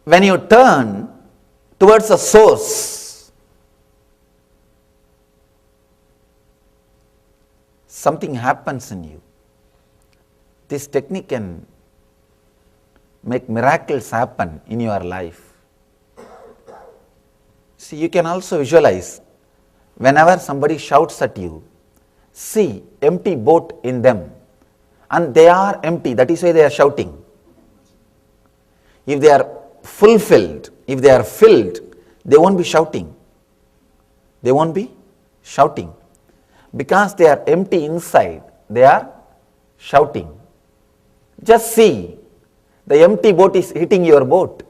when you turn towards the source, something happens in you. This technique can make miracles happen in your life. See, you can also visualize whenever somebody shouts at you, see empty boat in them, and they are empty, that is why they are shouting. If they are fulfilled, if they are filled, they won't be shouting. They won't be shouting. Because they are empty inside, they are shouting. Just see, the empty boat is hitting your boat.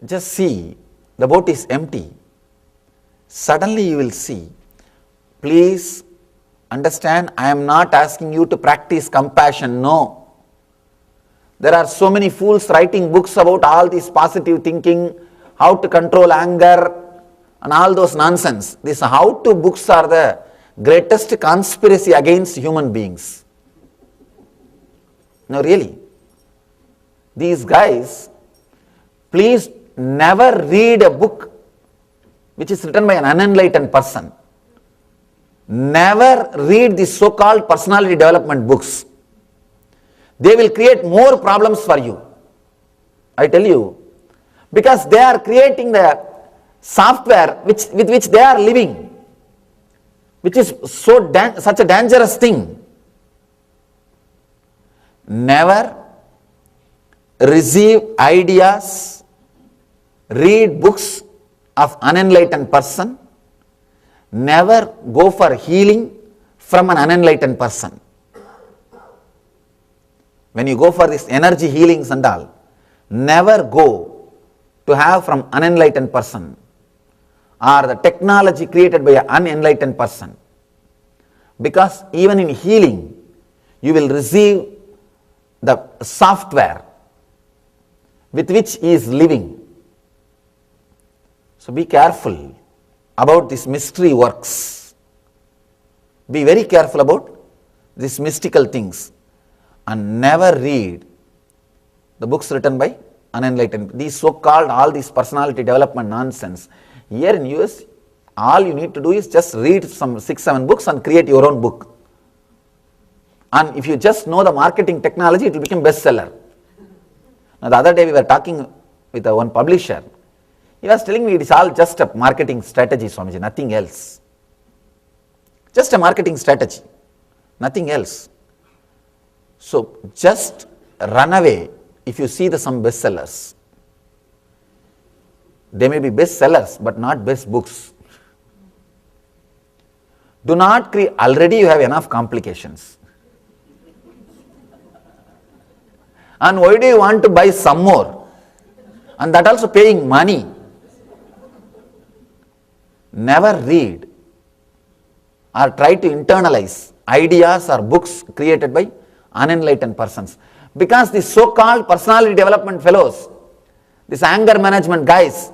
Just see, the boat is empty. Suddenly you will see. Please understand, I am not asking you to practice compassion, no. There are so many fools writing books about all this positive thinking, how to control anger, and all those nonsense. These how-to books are the greatest conspiracy against human beings. No, really. These guys, please never read a book which is written by an unenlightened person. Never read these so-called personality development books. They will create more problems for you. I tell you. Because they are creating the software with which they are living, which is such a dangerous thing. Never receive ideas, read books of unenlightened person, never go for healing from an unenlightened person. When you go for this energy healings and all, never go to have from unenlightened person or the technology created by an unenlightened person. Because even in healing, you will receive the software with which he is living. So be careful about these mystery works. Be very careful about these mystical things and never read the books written by unenlightened. These so-called, all these personality development nonsense. Here in US, all you need to do is just read some 6-7 books and create your own book. And if you just know the marketing technology, it will become bestseller. Now the other day we were talking with one publisher. He was telling me it is all just a marketing strategy, Swamiji, nothing else. Just a marketing strategy, nothing else. So just run away if you see some bestsellers. They may be bestsellers, but not best books. Do not create, already you have enough complications. And why do you want to buy some more? And that also paying money. Never read or try to internalize ideas or books created by unenlightened persons. Because the so-called personality development fellows, these anger management guys,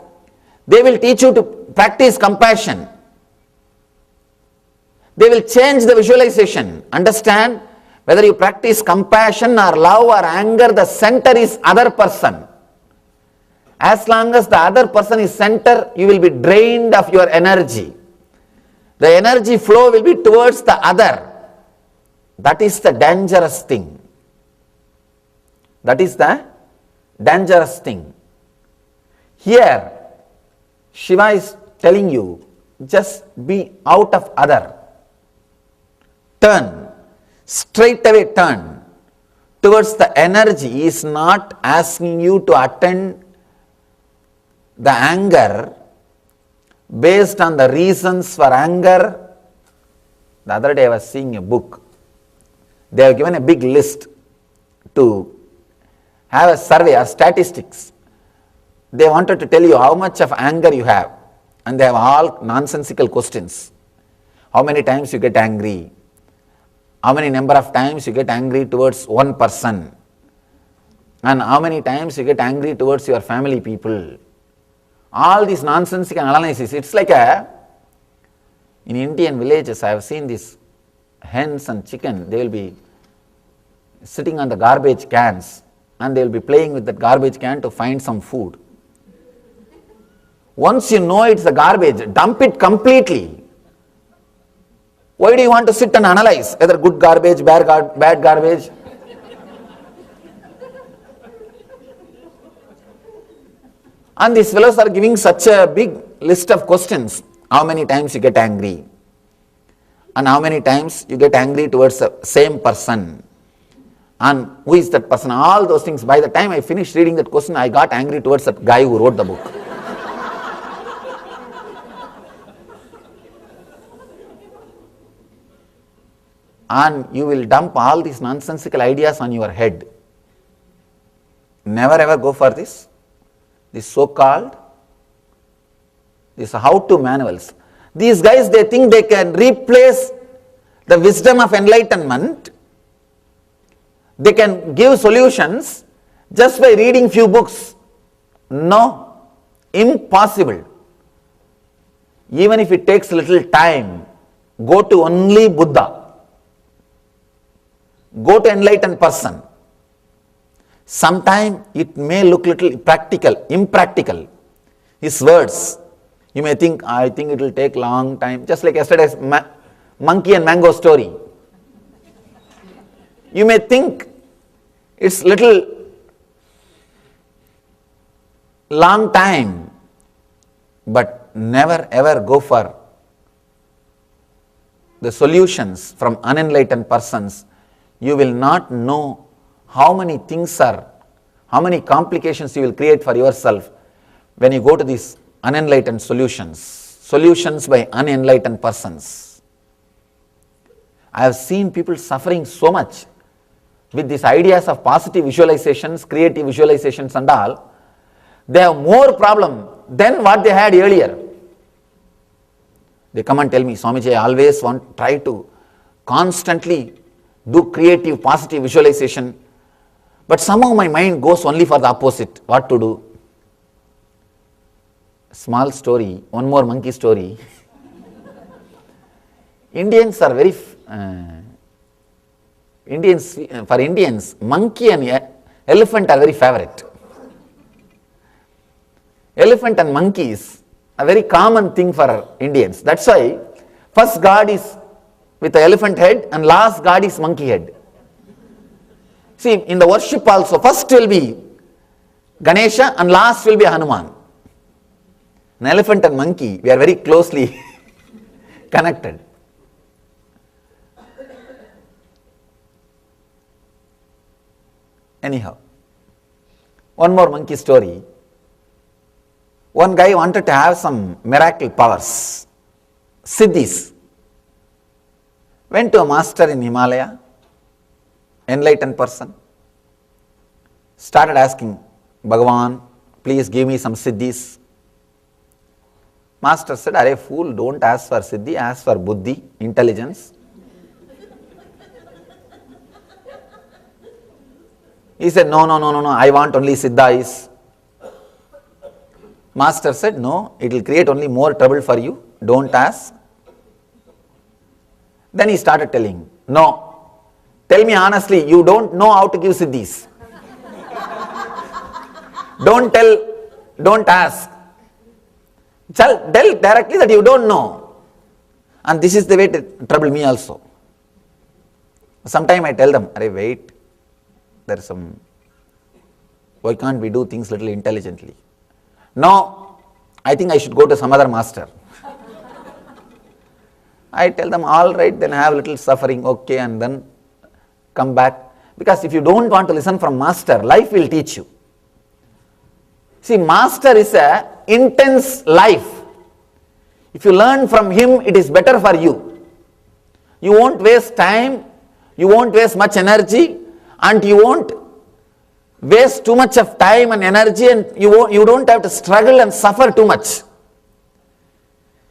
they will teach you to practice compassion. They will change the visualization. Understand, whether you practice compassion or love or anger, the center is other person. As long as the other person is center, you will be drained of your energy. The energy flow will be towards the other. That is the dangerous thing. That is the dangerous thing. Here, Shiva is telling you, just be out of other. Turn, straight away turn towards the energy. He is not asking you to attend the anger based on the reasons for anger. The other day I was seeing a book. They have given a big list to have a survey or statistics. They wanted to tell you how much of anger you have, and they have all nonsensical questions. How many times you get angry? How many number of times you get angry towards one person? And how many times you get angry towards your family people? All these nonsensical analysis. It's like in Indian villages, I have seen these hens and chicken, they will be sitting on the garbage cans and they will be playing with that garbage can to find some food. Once you know it's a garbage, dump it completely. Why do you want to sit and analyze whether good garbage, bad garbage? And these fellows are giving such a big list of questions. How many times you get angry? And how many times you get angry towards the same person? And who is that person? All those things. By the time I finished reading that question, I got angry towards that guy who wrote the book. And you will dump all these nonsensical ideas on your head. Never ever go for this. This so-called, these how-to manuals. These guys, they think they can replace the wisdom of enlightenment. They can give solutions just by reading few books. No, impossible. Even if it takes little time, go to only Buddha. Go to enlightened person. Sometimes it may look little impractical. His words, you may think, I think it will take long time. Just like yesterday's monkey and mango story. You may think it's little long time, but never ever go for the solutions from unenlightened persons. You will not know how many things are, how many complications you will create for yourself when you go to these unenlightened solutions by unenlightened persons. I have seen people suffering so much with these ideas of positive visualizations, creative visualizations and all. They have more problem than what they had earlier. They come and tell me, Swamiji, I always try to constantly do creative, positive visualization, but somehow my mind goes only for the opposite. What to do? Small story, one more monkey story. Indians are very, for Indians, monkey and elephant are very favorite. Elephant and monkey is a very common thing for Indians. That's why first god is with the elephant head and last god is monkey head. See, in the worship also, first will be Ganesha and last will be Hanuman. An elephant and monkey, we are very closely connected. Anyhow, one more monkey story. One guy wanted to have some miracle powers, siddhis. Went to a master in Himalaya, enlightened person, started asking, Bhagavan, please give me some siddhis. Master said, Arey fool, don't ask for siddhi, ask for buddhi, intelligence. He said, no, I want only siddhis. Master said, no, it will create only more trouble for you, don't ask. Then he started telling, no, tell me honestly, you don't know how to give siddhis. Don't ask. Tell directly that you don't know. And this is the way to trouble me also. Sometime I tell them, Arey wait, there is some, why can't we do things little intelligently? No, I think I should go to some other master. I tell them, all right, then have little suffering, okay, and then come back. Because if you don't want to listen from master, life will teach you. See, master is a intense life. If you learn from him, it is better for you. You won't waste time, you won't waste much energy, and you won't waste too much of time and energy, and you don't have to struggle and suffer too much.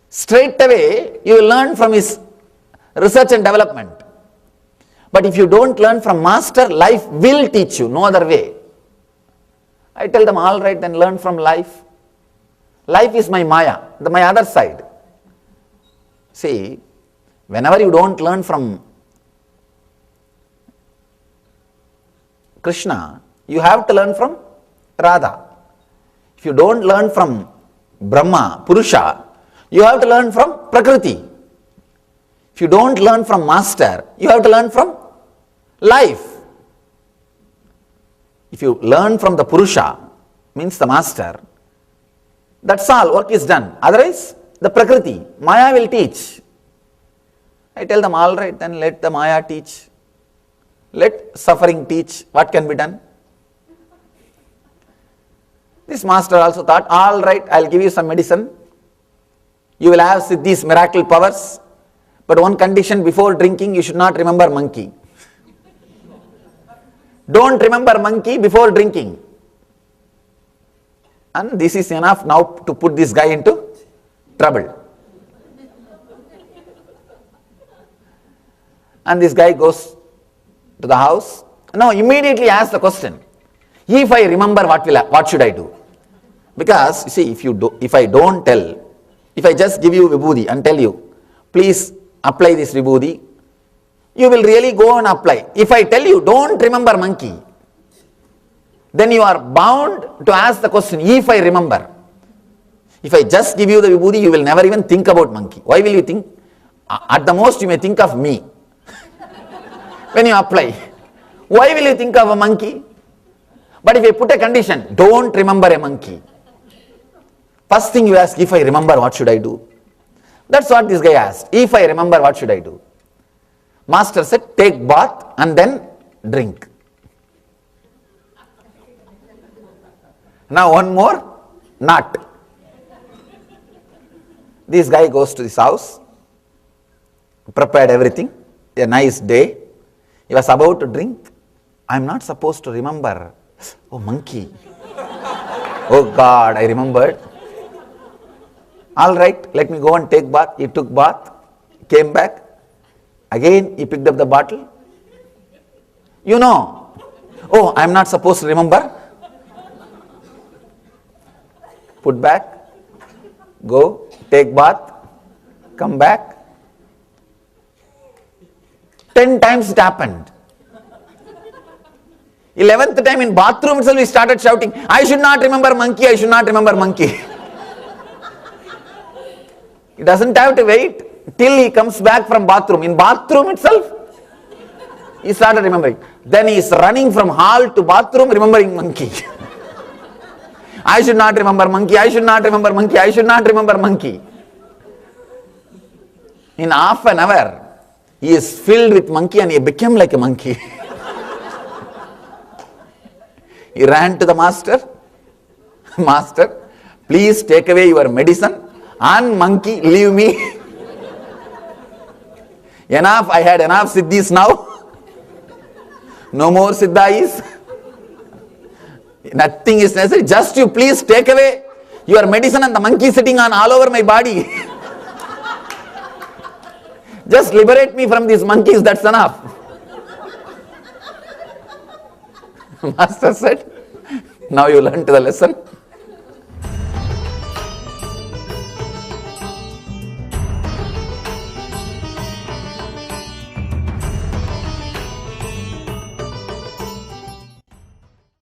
Straight away, you will learn from his research and development. But if you don't learn from master, life will teach you, no other way. I tell them, all right, then learn from life. Life is my Maya, my other side. See, whenever you don't learn from Krishna, You have to learn from Radha. If you don't learn from Brahma, Purusha, you have to learn from Prakriti. If you don't learn from Master, you have to learn from life. If you learn from the Purusha, means the Master, that's all, work is done. Otherwise, the Prakriti, Maya will teach. I tell them, all right, then let the Maya teach. Let suffering teach. What can be done? This master also thought, all right, I'll give you some medicine. You will have Siddhi's miracle powers. But one condition, before drinking, you should not remember monkey. Don't remember monkey before drinking. And this is enough now to put this guy into trouble. And this guy goes to the house. Now immediately asks the question, if I remember, what should I do? Because you see, if I don't tell, if I just give you vibhuti and tell you, please apply this vibhuti, you will really go and apply. If I tell you, don't remember monkey, then you are bound to ask the question, if I remember. If I just give you the vibhuti, you will never even think about monkey. Why will you think? At the most, you may think of me when you apply. Why will you think of a monkey? But if I put a condition, don't remember a monkey. First thing you ask, if I remember, what should I do? That's what this guy asked. If I remember, what should I do? Master said, take bath and then drink. Now one more, not. This guy goes to this house, prepared everything, a nice day. He was about to drink. I am not supposed to remember. Oh, monkey. Oh God, I remembered. All right, let me go and take bath. He took bath, came back. Again, he picked up the bottle. You know, oh, I am not supposed to remember. Put back, go, take bath, come back. 10 times it happened. 11th time in bathroom itself he started shouting, I should not remember monkey, I should not remember monkey. He doesn't have to wait till he comes back from bathroom. In bathroom itself, he started remembering. Then he is running from hall to bathroom remembering monkey. I should not remember monkey, I should not remember monkey, I should not remember monkey. In half an hour, he is filled with monkey and he became like a monkey. He ran to the master. Master, please take away your medicine and monkey, leave me. Enough, I had enough siddhis now. No more siddhis. Nothing is necessary. Just you please take away your medicine and the monkey sitting on all over my body. Just liberate me from these monkeys, that's enough. Master said, now you learned the lesson.